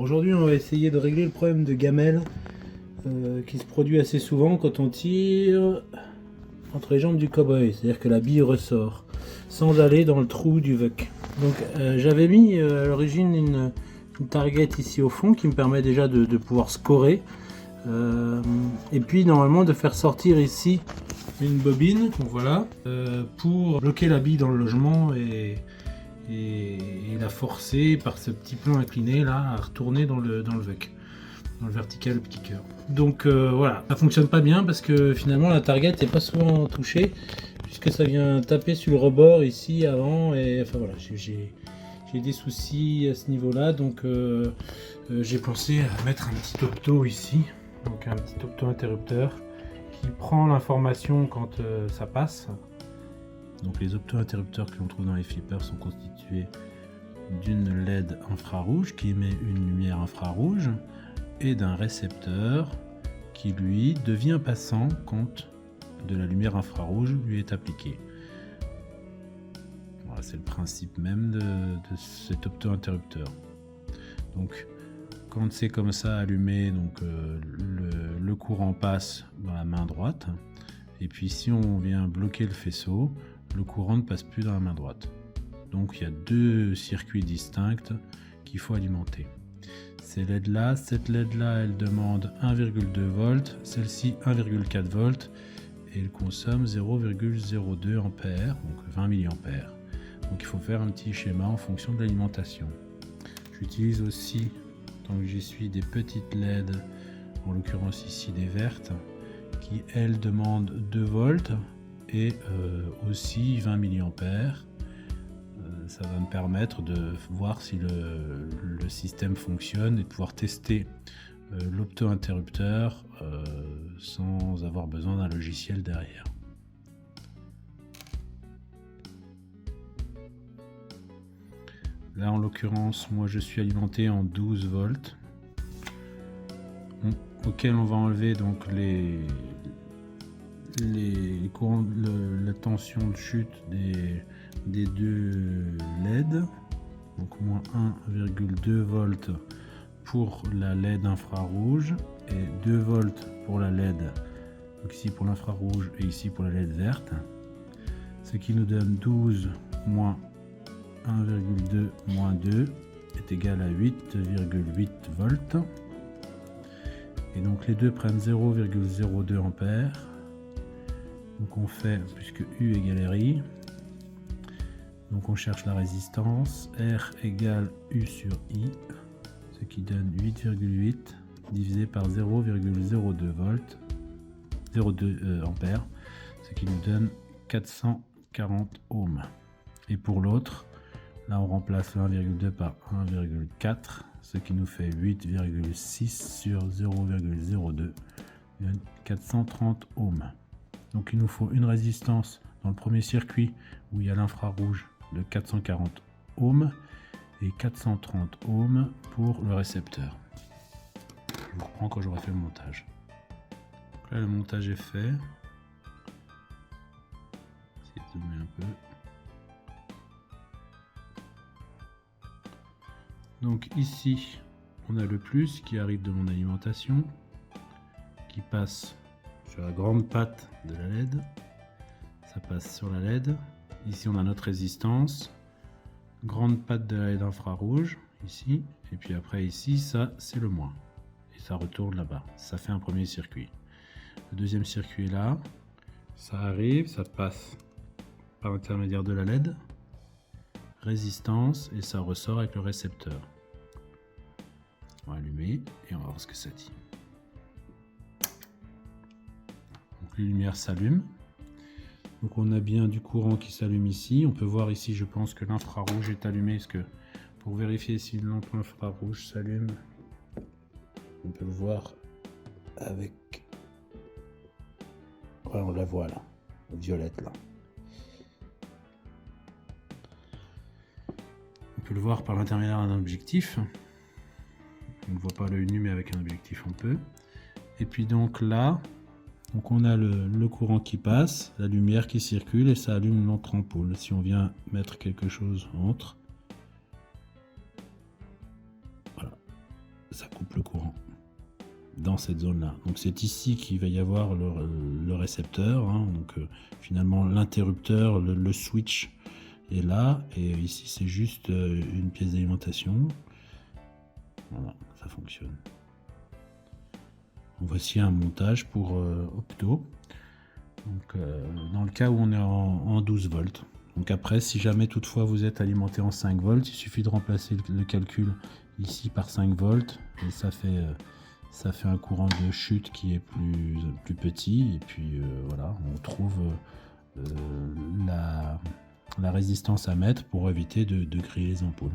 Aujourd'hui, on va essayer de régler le problème de gamelle qui se produit assez souvent quand on tire entre les jambes du cow-boy, c'est-à-dire que la bille ressort sans aller dans le trou du vuck. Donc j'avais mis à l'origine une target ici au fond qui me permet déjà de pouvoir scorer et puis normalement de faire sortir ici une bobine, donc voilà, pour bloquer la bille dans le logement et la forcer par ce petit plan incliné là à retourner dans le vuck, dans le vertical petit cœur. Donc voilà, ça fonctionne pas bien parce que finalement la target est pas souvent touchée puisque ça vient taper sur le rebord ici avant et enfin voilà, j'ai des soucis à ce niveau là, donc j'ai pensé à mettre un petit opto ici, donc un petit opto interrupteur qui prend l'information quand ça passe. Donc les opto-interrupteurs que l'on trouve dans les flippers sont constitués d'une LED infrarouge qui émet une lumière infrarouge et d'un récepteur qui lui devient passant quand de la lumière infrarouge lui est appliquée. Voilà, c'est le principe même de cet opto-interrupteur. Donc quand c'est comme ça allumé, donc le courant passe dans la main droite, et puis si on vient bloquer le faisceau, le courant ne passe plus dans la main droite. Donc il y a deux circuits distincts qu'il faut alimenter. Ces LED là, cette LED là, elle demande 1,2 volts, celle-ci 1,4 volts et elle consomme 0,02 ampères, donc 20 milliampères. Donc il faut faire un petit schéma en fonction de l'alimentation. J'utilise aussi, tant que j'y suis, des petites LED, en l'occurrence ici des vertes, qui elles demandent 2 volts et aussi 20 milliampères. Ça va me permettre de voir si le système fonctionne et de pouvoir tester l'opto-interrupteur sans avoir besoin d'un logiciel derrière. Là en l'occurrence, moi je suis alimenté en 12 volts auquel on va enlever donc la tension de chute des deux LED, donc moins 1,2 volts pour la LED infrarouge et 2 volts pour la LED, donc ici pour l'infrarouge et ici pour la LED verte, ce qui nous donne 12 moins 1,2 moins 2 est égal à 8,8 volts. Et donc les deux prennent 0,02 ampères. Donc on fait, puisque U égale RI, donc on cherche la résistance, R égale U sur I, ce qui donne 8,8 divisé par 0,02 volts, 0,2 ampères, ce qui nous donne 440 ohms. Et pour l'autre, là on remplace 1,2 par 1,4, ce qui nous fait 8,6 sur 0,02, 430 ohms. Donc il nous faut une résistance dans le premier circuit où il y a l'infrarouge de 440 ohms et 430 ohms pour le récepteur. Je vous reprends quand j'aurai fait le montage. Donc là le montage est fait. Essayer de zoomer un peu. Donc ici on a le plus qui arrive de mon alimentation, qui passe sur la grande patte de la LED, ça passe sur la LED. Ici on a notre résistance, grande patte de la LED infrarouge ici, et puis après ici ça c'est le moins, et ça retourne là-bas, ça fait un premier circuit. Le deuxième circuit est là, ça arrive, ça passe par l'intermédiaire de la LED, résistance, et ça ressort avec le récepteur. On va allumer et on va voir ce que ça dit. Donc les lumières s'allument. Donc on a bien du courant qui s'allume ici. On peut voir ici, je pense que l'infrarouge est allumé, parce que pour vérifier si une lampe infrarouge s'allume, on peut le voir avec... Ouais, on la voit là, violette là. On peut le voir par l'intermédiaire d'un objectif. On ne voit pas l'œil nu, mais avec un objectif on peut. Et puis donc là, donc on a le courant qui passe, la lumière qui circule et ça allume notre ampoule. Si on vient mettre quelque chose entre, voilà, ça coupe le courant dans cette zone là. Donc c'est ici qu'il va y avoir le récepteur, hein. Donc finalement l'interrupteur, le switch est là, et ici c'est juste une pièce d'alimentation. Voilà, ça fonctionne. Voici un montage pour Opto. Donc, dans le cas où on est en 12 volts. Donc après, si jamais toutefois vous êtes alimenté en 5 volts, il suffit de remplacer le calcul ici par 5 volts, et ça fait un courant de chute qui est plus petit, et puis voilà, on trouve la résistance à mettre pour éviter de griller les ampoules.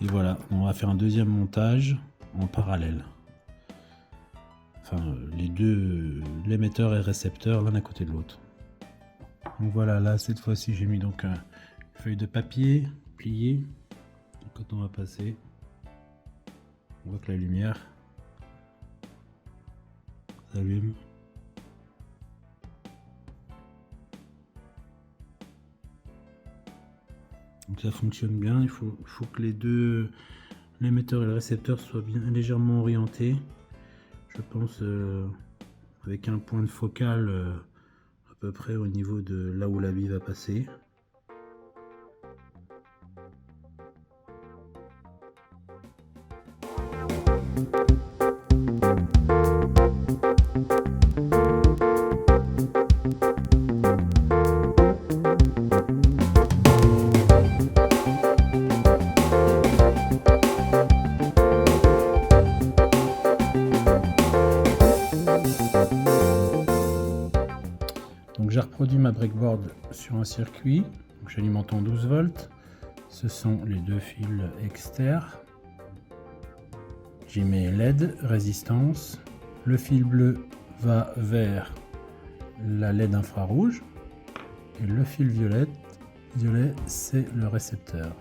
Et voilà, on va faire un deuxième montage en parallèle. Enfin, les deux, l'émetteur et le récepteur l'un à côté de l'autre. Donc voilà, là cette fois-ci j'ai mis donc une feuille de papier pliée. Et quand on va passer, on voit que la lumière s'allume. Donc ça fonctionne bien. Il faut que les deux, l'émetteur et le récepteur, soient bien légèrement orientés. Je pense avec un point de focale à peu près au niveau de là où la bille va passer. Donc j'ai reproduit ma breakboard sur un circuit, j'alimente en 12 volts, ce sont les deux fils externes. J'y mets LED, résistance, le fil bleu va vers la LED infrarouge, et le fil violet c'est le récepteur.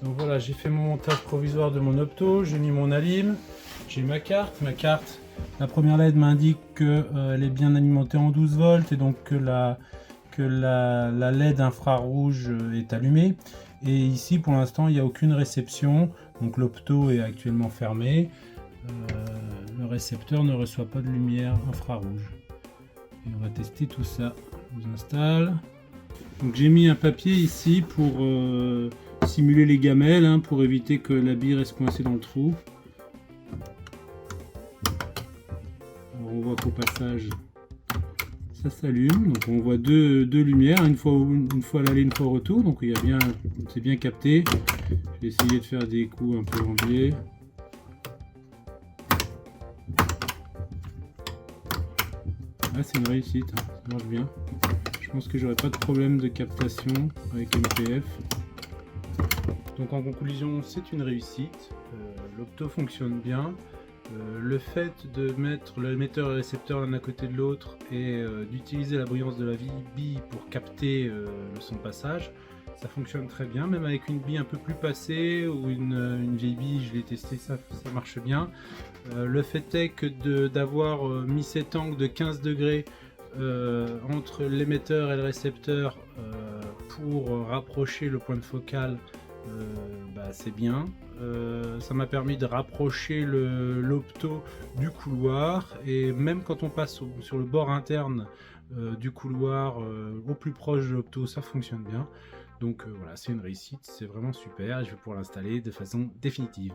Donc voilà, j'ai fait mon montage provisoire de mon Opto, j'ai mis mon alim, j'ai ma carte. La première LED m'indique qu'elle est bien alimentée en 12 volts, et donc que la LED infrarouge est allumée. Et ici pour l'instant il n'y a aucune réception, donc l'Opto est actuellement fermé. Le récepteur ne reçoit pas de lumière infrarouge. Et on va tester tout ça. Je vous installe. Donc j'ai mis un papier ici pour simuler les gamelles, hein, pour éviter que la bille reste coincée dans le trou. Alors on voit qu'au passage ça s'allume, donc on voit deux lumières, une fois à l'aller, une fois au retour, donc il y a bien, c'est bien capté. Je vais essayer de faire des coups un peu en biais. Ah, c'est une réussite, hein, ça marche bien. Je pense que j'aurai pas de problème de captation avec MPF. Donc en conclusion, c'est une réussite. L'Opto fonctionne bien. Le fait de mettre l'émetteur et le récepteur l'un à côté de l'autre et d'utiliser la brillance de la bille pour capter le son passage, ça fonctionne très bien. Même avec une bille un peu plus passée ou une vieille bille, je l'ai testé, ça marche bien. Le fait est que d'avoir mis cet angle de 15 degrés entre l'émetteur et le récepteur pour rapprocher le point de focale, c'est bien. Ça m'a permis de rapprocher l'Opto du couloir, et même quand on passe sur le bord interne du couloir au plus proche de l'Opto, ça fonctionne bien. Donc voilà, c'est une réussite, c'est vraiment super, et je vais pouvoir l'installer de façon définitive.